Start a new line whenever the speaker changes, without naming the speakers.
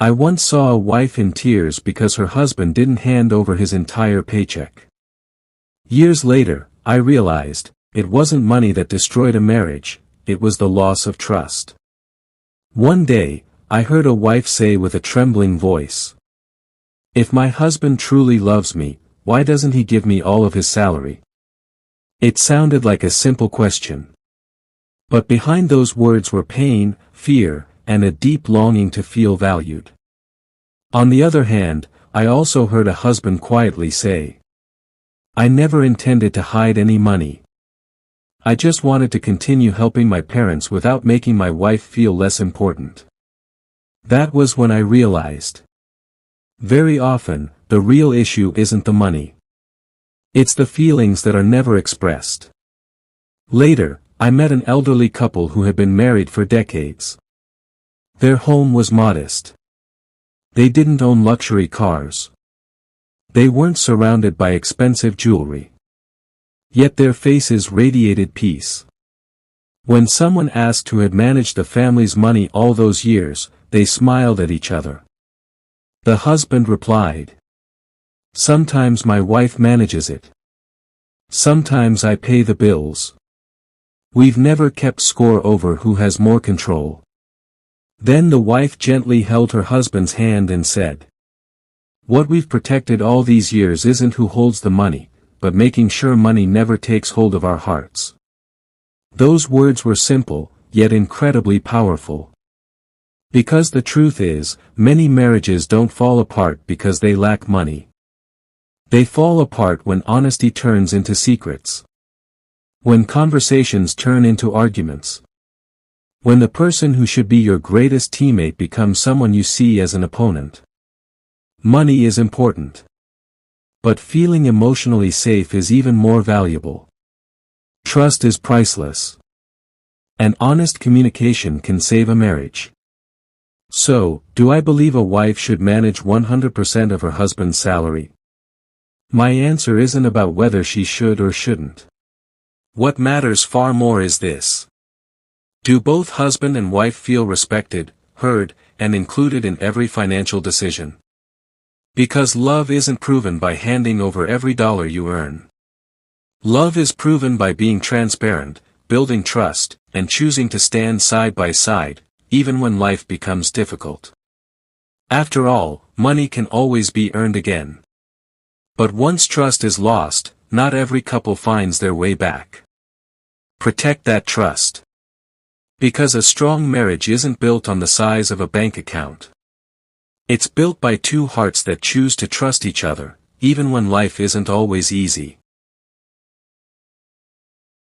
I once saw a wife in tears because her husband didn't hand over his entire paycheck. Years later, I realized, it wasn't money that destroyed a marriage, it was the loss of trust. One day, I heard a wife say with a trembling voice, "If my husband truly loves me, why doesn't he give me all of his salary?" It sounded like a simple question. But behind those words were pain, fear, and a deep longing to feel valued. On the other hand, I also heard a husband quietly say, "I never intended to hide any money. I just wanted to continue helping my parents without making my wife feel less important." That was when I realized. Very often, the real issue isn't the money. It's the feelings that are never expressed. Later, I met an elderly couple who had been married for decades. Their home was modest. They didn't own luxury cars. They weren't surrounded by expensive jewelry. Yet their faces radiated peace. When someone asked who had managed the family's money all those years, they smiled at each other. The husband replied, "Sometimes my wife manages it. Sometimes I pay the bills. We've never kept score over who has more control." Then the wife gently held her husband's hand and said, "What we've protected all these years isn't who holds the money, but making sure money never takes hold of our hearts." Those words were simple, yet incredibly powerful. Because the truth is, many marriages don't fall apart because they lack money. They fall apart when honesty turns into secrets. When conversations turn into arguments. When the person who should be your greatest teammate becomes someone you see as an opponent. Money is important. But feeling emotionally safe is even more valuable. Trust is priceless. And honest communication can save a marriage. So, do I believe a wife should manage 100% of her husband's salary? My answer isn't about whether she should or shouldn't. What matters far more is this. Do both husband and wife feel respected, heard, and included in every financial decision? Because love isn't proven by handing over every dollar you earn. Love is proven by being transparent, building trust, and choosing to stand side by side, even when life becomes difficult. After all, money can always be earned again. But once trust is lost, not every couple finds their way back. Protect that trust. Because a strong marriage isn't built on the size of a bank account. It's built by two hearts that choose to trust each other, even when life isn't always easy.